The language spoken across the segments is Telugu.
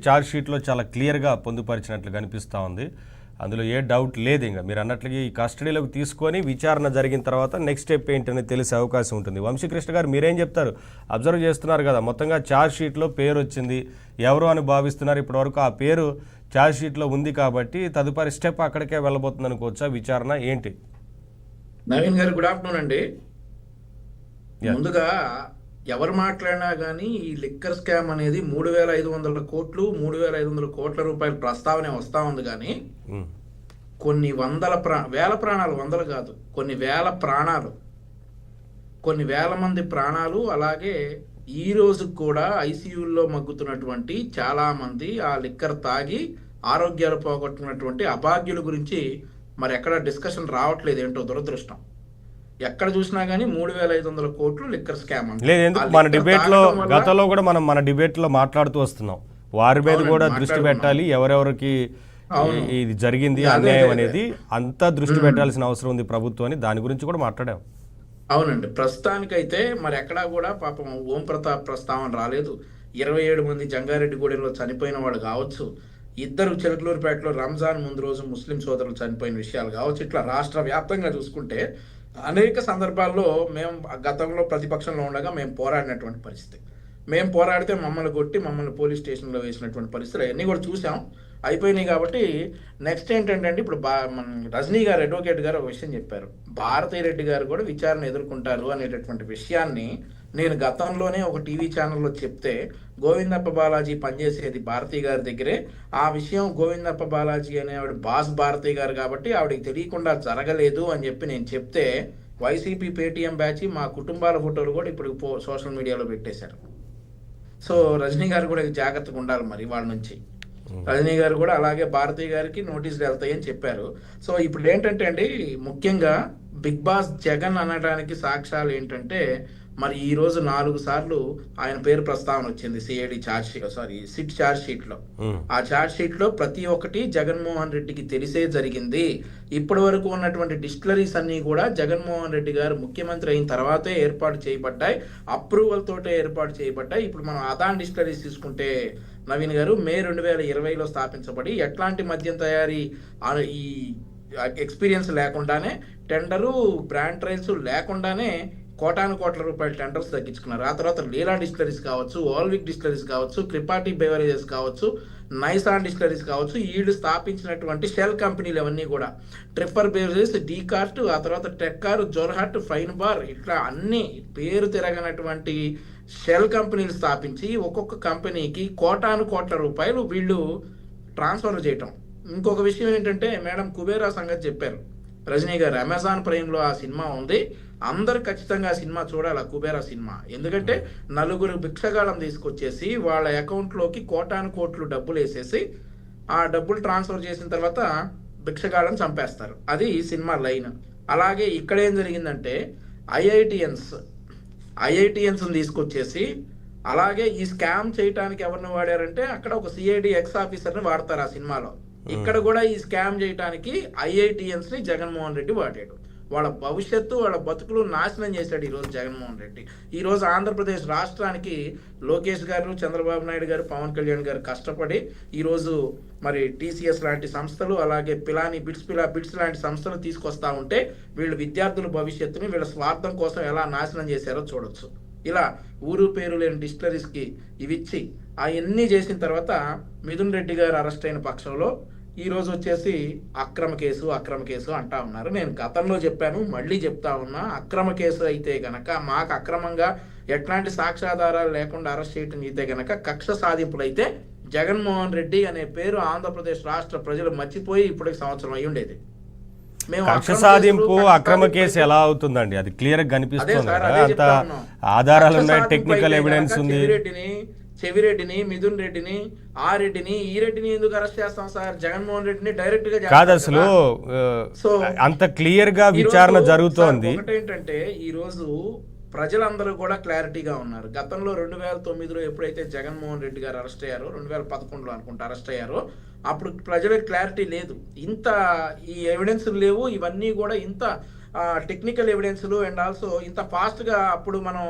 చార్జ్ షీట్లో చాలా క్లియర్గా పొందుపరిచినట్లు కనిపిస్తూ ఉంది. అందులో ఏ డౌట్ లేదు. ఇంకా మీరు అన్నట్లుగా ఈ కస్టడీలోకి తీసుకొని విచారణ జరిగిన తర్వాత నెక్స్ట్ స్టెప్ ఏంటని తెలిసే అవకాశం ఉంటుంది. వంశీకృష్ణ గారు మీరేం చెప్తారు? అబ్జర్వ్ చేస్తున్నారు కదా, మొత్తంగా చార్జ్ షీట్లో పేరు వచ్చింది, ఎవరు అని భావిస్తున్నారు. ఇప్పటివరకు ఆ పేరు చార్జ్ షీట్లో ఉంది కాబట్టి తదుపరి స్టెప్ అక్కడికే వెళ్ళబోతుంది అనుకోవచ్చా? విచారణ ఏంటి? నవీన్ గారు గుడ్ ఆఫ్టర్నూన్ అండి. ముందుగా ఎవరు మాట్లాడినా కానీ ఈ లిక్కర్ స్కామ్ అనేది 3,500 కోట్లు 3,500 కోట్ల రూపాయల ప్రస్తావన వస్తూ ఉంది. కానీ కొన్ని వేల ప్రాణాలు, వందలు కాదు, కొన్ని వేల ప్రాణాలు, కొన్ని వేల మంది ప్రాణాలు, అలాగే ఈ రోజు కూడా ఐసీయూల్లో మగ్గుతున్నటువంటి చాలా మంది ఆ లిక్కర్ తాగి ఆరోగ్యాలు పోగొట్టుకున్నటువంటి అభాగ్యుల గురించి మరి ఎక్కడ డిస్కషన్ రావట్లేదు. ఏంటో దురదృష్టం. ఎక్కడ చూసినా గానీ 3,500 కోట్లు లిక్కర్ స్కామ్ లేదు. ఎందుకు మన డిబేట్లో గతంలో కూడా మనం మన డిబేట్లో మాట్లాడుతూ వస్తున్నాం, వారి మీద కూడా దృష్టి పెట్టాలి, ఎవరెవరికి ఇది జరిగింది అన్యాయం అనేది అంతా దృష్టి పెట్టాల్సిన అవసరం ఉంది ప్రభుత్వాన్ని, దాని గురించి కూడా మాట్లాడాం. అవునండి. ప్రస్తుతానికైతే మరి ఎక్కడా కూడా పాపం ఓం ప్రతాప్ ప్రస్తావన రాలేదు. 27 మంది జంగారెడ్డిగూడెంలో చనిపోయిన వాళ్ళు కావచ్చు, ఇద్దరు చిలకలూరుపేటలో రంజాన్ ముందు రోజు ముస్లిం సోదరులు చనిపోయిన విషయాలు కావచ్చు, ఇట్లా రాష్ట్ర వ్యాప్తంగా చూసుకుంటే అనేక సందర్భాల్లో మేము గతంలో ప్రతిపక్షంలో ఉండగా మేము పోరాడినటువంటి పరిస్థితి. మేము పోరాడితే మమ్మల్ని కొట్టి మమ్మల్ని పోలీస్ స్టేషన్లో వేసినటువంటి పరిస్థితులు అవన్నీ కూడా చూసాం, అయిపోయినాయి. కాబట్టి నెక్స్ట్ ఏంటంటే ఇప్పుడు రజనీ గారు, అడ్వకేట్ గారు ఒక విషయం చెప్పారు, భారతీ రెడ్డి గారు కూడా విచారణ ఎదుర్కొంటారు అనేటటువంటి విషయాన్ని నేను గతంలోనే ఒక టీవీ ఛానల్లో చెప్తే, గోవిందప్ప బాలాజీ పనిచేసేది భారతీ గారి దగ్గరే, ఆ విషయం గోవిందప్ప బాలాజీ అనేవాడు బాస్ భారతీ గారు కాబట్టి ఆవిడకి తెలియకుండా జరగలేదు అని చెప్పి నేను చెప్తే, వైసీపీ పేటీఎం బ్యాచ్ మా కుటుంబాల ఫోటోలు కూడా ఇప్పుడు సోషల్ మీడియాలో పెట్టేశారు. సో రజనీ గారు కూడా జాగ్రత్తగా ఉండాలి మరి వాళ్ళ నుంచి. రజనీ గారు కూడా అలాగే భారతీ గారికి నోటీసులు వెళ్తాయని చెప్పారు. సో ఇప్పుడు ఏంటంటే అండి, ముఖ్యంగా బిగ్ బాస్ జగన్ అనడానికి సాక్ష్యాలు ఏంటంటే, మరి ఈ రోజు 4 సార్లు ఆయన పేరు ప్రస్తావన వచ్చింది సిట్ ఛార్జ్ షీట్ లో. ఆ ఛార్జ్ షీట్ లో ప్రతి ఒక్కటి జగన్మోహన్ రెడ్డికి తెలిసే జరిగింది. ఇప్పటి వరకు ఉన్నటువంటి డిస్టిలరీస్ అన్ని కూడా జగన్మోహన్ రెడ్డి గారు ముఖ్యమంత్రి అయిన తర్వాతే ఏర్పాటు చేయబడ్డాయి, అప్రూవల్ తోటే ఏర్పాటు చేయబడ్డాయి. ఇప్పుడు మనం అదాన్ డిస్టిలరీస్ తీసుకుంటే నవీన్ గారు, మే 2020లో స్థాపించబడి ఎట్లాంటి మద్యం తయారీ ఈ ఎక్స్పీరియన్స్ లేకుండానే, టెండరు బ్రాండ్ ట్రయల్స్ లేకుండానే కోట్ల రూపాయల టెండర్స్ తగ్గించుకున్నారు. ఆ తర్వాత లీలా డిస్టిలరీస్ కావచ్చు, ఓల్విక్ డిస్టిలరీస్ కావచ్చు, క్రిపాటి బెవరేజెస్ కావచ్చు, నైసాన్ డిస్టిలరీస్ కావచ్చు, వీళ్ళు స్థాపించినటువంటి షెల్ కంపెనీలు అవన్నీ కూడా ట్రిప్పర్ బెవరేజెస్, డీకార్ట్, ఆ తర్వాత టెక్కార్, జోర్హట్, ఫైన్ బార్, ఇట్లా అన్ని పేరు తిరగనటువంటి షెల్ కంపెనీలు స్థాపించి ఒక్కొక్క కంపెనీకి కోట్ల రూపాయలు వీళ్ళు ట్రాన్స్ఫర్ చేయటం. ఇంకొక విషయం ఏంటంటే, మేడం కుబేరా సంగతి చెప్పారు రజనీ గారు, అమెజాన్ ప్రైమ్లో ఆ సినిమా ఉంది, అందరు ఖచ్చితంగా ఆ సినిమా చూడాలి, ఆ కుబేరా సినిమా. ఎందుకంటే 4 భిక్షగాళ్ళం తీసుకొచ్చేసి వాళ్ళ అకౌంట్లోకి కోట్లు డబ్బులు వేసేసి ఆ డబ్బులు ట్రాన్స్ఫర్ చేసిన తర్వాత భిక్షగాళ్ళం చంపేస్తారు. అది సినిమా లైన్. అలాగే ఇక్కడ ఏం జరిగిందంటే, ఐఐటిఎన్స్ తీసుకొచ్చేసి అలాగే ఈ స్కామ్ చేయడానికి ఎవరిని వాడారంటే, అక్కడ ఒక సిఐడి ఎక్స్ ఆఫీసర్ని వాడతారు ఆ సినిమాలో. ఇక్కడ కూడా ఈ స్కామ్ చేయడానికి ఐఐటిఎన్స్ ని జగన్మోహన్ రెడ్డి వాడాడు. వాళ్ళ భవిష్యత్తు, వాళ్ళ బతుకులు నాశనం చేశాడు ఈరోజు జగన్మోహన్ రెడ్డి. ఈరోజు ఆంధ్రప్రదేశ్ రాష్ట్రానికి లోకేష్ గారు, చంద్రబాబు నాయుడు గారు, పవన్ కళ్యాణ్ గారు కష్టపడి ఈరోజు మరి టీసీఎస్ లాంటి సంస్థలు, అలాగే బిట్స్ లాంటి సంస్థలు తీసుకొస్తా ఉంటే, వీళ్ళు విద్యార్థుల భవిష్యత్తుని వీళ్ళ స్వార్థం కోసం ఎలా నాశనం చేశారో చూడొచ్చు. ఇలా ఊరు పేరు లేని డిస్టిలరీస్కి ఇవిచ్చి అవన్నీ చేసిన తర్వాత మిథున్ రెడ్డి గారు అరెస్ట్ అయిన పక్షంలో ఈరోజు వచ్చేసి అక్రమ కేసు అంటా ఉన్నారు. నేను గతంలో చెప్పాను, మళ్ళీ చెప్తా ఉన్నా, అక్రమ కేసు అయితే గనక, మాకు అక్రమంగా ఎట్లాంటి సాక్ష్యాధారాలు లేకుండా అరెస్ట్ చేయటం అయితే గనక కక్ష సాధింపులు అయితే జగన్మోహన్ రెడ్డి అనే పేరు ఆంధ్రప్రదేశ్ రాష్ట్ర ప్రజలు మర్చిపోయి ఇప్పటికి సంవత్సరం అయి ఉండేది. కక్ష సాధింపు అక్రమ కేసు ఎలా అవుతుందండి? అది క్లియర్ గా కనిపిస్తుంది. అంత ఆధారాలు ఉన్నాయి, టెక్నికల్ ఎవిడెన్స్ ఉంది. చెవిరెడ్డిని, మిథున్ రెడ్డిని, ఆ రెడ్డిని, ఈ రెడ్డిని ఎందుకు అరెస్ట్ చేస్తాం సార్? జగన్మోహన్ రెడ్డిని డైరెక్ట్ గా కాదు, అసలు అంత క్లియర్ గా విచారణ జరుగుతోంది. ఒకటేంటంటే, ఈ రోజు ప్రజలందరూ కూడా క్లారిటీగా ఉన్నారు. గతంలో 2009లో ఎప్పుడైతే జగన్మోహన్ రెడ్డి గారు అరెస్ట్ అయ్యారో, 2011లో అనుకుంటా అరెస్ట్ అయ్యారో, అప్పుడు ప్రజలకు క్లారిటీ లేదు, ఇంత ఈ ఎవిడెన్స్ లేవు, ఇవన్నీ కూడా ఇంత టెక్నికల్ ఎవిడెన్స్లు అండ్ ఆల్సో ఇంత ఫాస్ట్గా అప్పుడు మనం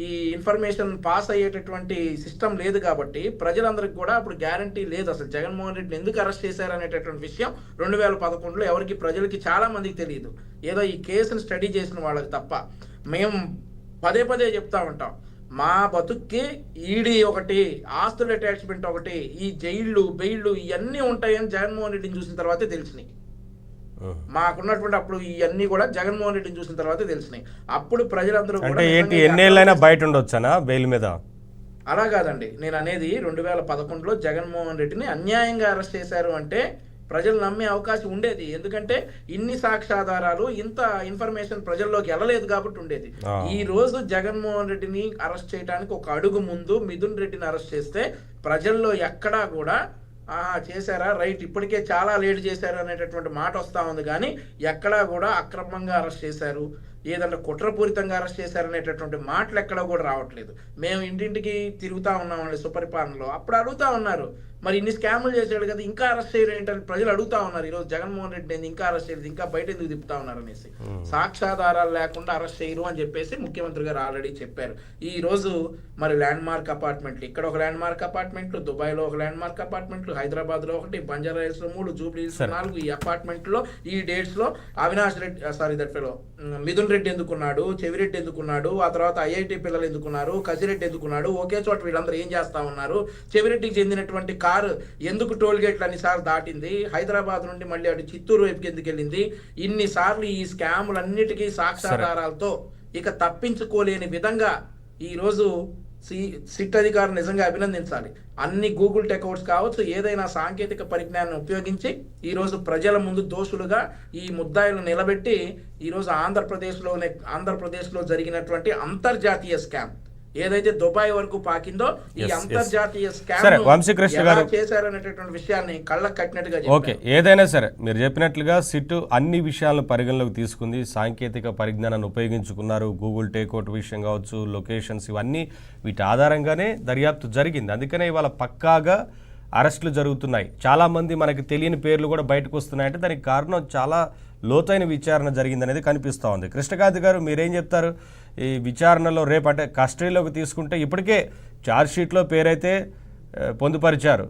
ఈ ఇన్ఫర్మేషన్ పాస్ అయ్యేటటువంటి సిస్టమ్ లేదు కాబట్టి ప్రజలందరికీ కూడా అప్పుడు గ్యారంటీ లేదు అసలు జగన్మోహన్ రెడ్డిని ఎందుకు అరెస్ట్ చేశారు అనేటటువంటి విషయం 2011లో ఎవరికి ప్రజలకి చాలా మందికి తెలియదు. ఏదో ఈ కేసును స్టడీ చేసిన వాళ్ళకి తప్ప. మేము పదే పదే చెప్తా ఉంటాం, మా బతుక్కి ఈడీ ఒకటి, ఆస్తుల అటాచ్మెంట్ ఒకటి, ఈ జైళ్ళు బెయిళ్ళు ఇవన్నీ ఉంటాయని జగన్మోహన్ రెడ్డిని చూసిన తర్వాతే తెలిసినాయి. మాకున్నటువంటి అప్పుడు ఇవన్నీ కూడా జగన్మోహన్ రెడ్డిని చూసిన తర్వాతే తెలిసినాయి. అప్పుడు ప్రజలందరూ అంటే ఏంటి ఎన్నేళ్ళైనా బయట ఉండొచ్చనా బెయిల్ మీద? అలా కాదండి, నేను అనేది 2011లో జగన్మోహన్ రెడ్డిని అన్యాయంగా అరెస్ట్ చేశారు అంటే ప్రజలు నమ్మే అవకాశం ఉండేది. ఎందుకంటే ఇన్ని సాక్ష్యాధారాలు, ఇంత ఇన్ఫర్మేషన్ ప్రజల్లోకి వెళ్ళలేదు కాబట్టి ఉండేది. ఈ రోజు జగన్మోహన్ రెడ్డిని అరెస్ట్ చేయడానికి ఒక అడుగు ముందు మిథున్ రెడ్డిని అరెస్ట్ చేస్తే ప్రజల్లో ఎక్కడా కూడా చేశారా, రైట్, ఇప్పటికే చాలా లేట్ చేశారు అనేటటువంటి మాట వస్తూ ఉంది. కానీ ఎక్కడా కూడా అక్రమంగా అరెస్ట్ చేశారు, ఏదన్నా కుట్రపూరితంగా అరెస్ట్ చేశారు అనేటటువంటి మాటలు ఎక్కడా కూడా రావట్లేదు. మేము ఇంటింటికి తిరుగుతూ ఉన్నామండి సుపరిపాలనలో, అప్పుడు అడుగుతా ఉన్నారు, మరి ఇన్ని స్కాములు చేశాడు కదా ఇంకా అరెస్ట్ చేయరు ఏంటని ప్రజలు అడుగుతా ఉన్నారు. ఈరోజు జగన్మోహన్ రెడ్డి ఇంకా అరెస్ట్ చేయలేదు, ఇంకా బయట ఎందుకు తిప్పుతా ఉన్నారు అనేసి. సాక్ష్యాధారాలు లేకుండా అరెస్ట్ చేయరు అని చెప్పేసి ముఖ్యమంత్రి గారు ఆల్రెడీ చెప్పారు. ఈ రోజు మరి ల్యాండ్ మార్క్ అపార్ట్మెంట్లు, ఇక్కడ ఒక ల్యాండ్ మార్క్ అపార్ట్మెంట్లు, దుబాయ్లో ఒక ల్యాండ్ మార్క్ అపార్ట్మెంట్లు, హైదరాబాద్లో ఒకటి, బంజారాహిల్స్లో 3, జూబ్లీహిల్స్లో 4, ఈ అపార్ట్మెంట్లో ఈ డేట్స్లో అవినాష్ రెడ్డి మిథున్ రెడ్డి ఎందుకున్నాడు, చెవిరెడ్డి ఎందుకున్నాడు, ఆ తర్వాత ఐఐటి పిల్లలు ఎందుకున్నారు, కసిరెడ్డి ఎందుకున్నాడు, ఒకే చోట వీళ్ళందరూ ఏం చేస్తా ఉన్నారు, చెవిరెడ్డికి చెందినటువంటి కారు ఎందుకు టోల్ గేట్లు అన్నిసార్లు దాటింది, హైదరాబాద్ నుండి మళ్ళీ అటు చిత్తూరు వైపుకి ఎందుకు వెళ్ళింది, ఇన్నిసార్లు ఈ స్కాములన్నిటికీ సాక్ష్యాధారాలతో ఇక తప్పించుకోలేని విధంగా ఈరోజు సిట్ అధికారులు నిజంగా అభినందించాలి. అన్ని గూగుల్ టెక్అవుట్స్ కావచ్చు, ఏదైనా సాంకేతిక పరిజ్ఞానం ఉపయోగించి ఈరోజు ప్రజల ముందు దోషులుగా ఈ ముద్దాయిలను నిలబెట్టి ఈరోజు ఆంధ్రప్రదేశ్లో జరిగినటువంటి అంతర్జాతీయ స్కామ్ ఏదైతే దుబాయ్ వరకు పాకిందో ఈ అంతర్జాతీయ స్కామ్ చేశారనేటటువంటి విషయాన్ని కళ్ళకు కట్టినట్టుగా. ఓకే, ఏదైనా సరే మీరు చెప్పినట్లుగా సిట్ అన్ని విషయాలను పరిగణలోకి తీసుకుంది, సాంకేతిక పరిజ్ఞానాన్ని ఉపయోగించుకున్నారు, గూగుల్ టేక్అవుట్ విషయం కావచ్చు, లొకేషన్స్, ఇవన్నీ వీటి ఆధారంగానే దర్యాప్తు జరిగింది. అందుకనే ఇవాళ పక్కాగా అరెస్టులు జరుగుతున్నాయి. చాలామంది మనకి తెలియని పేర్లు కూడా బయటకు వస్తున్నాయంటే దానికి కారణం చాలా లోతైన విచారణ జరిగిందనేది కనిపిస్తూ ఉంది. కృష్ణకాంత్ గారు మీరేం చెప్తారు? ఈ విచారణలో రేపు అంటే కస్టడీలోకి తీసుకుంటే ఇప్పటికే ఛార్జ్షీట్లో పేరైతే పొందుపరిచారు,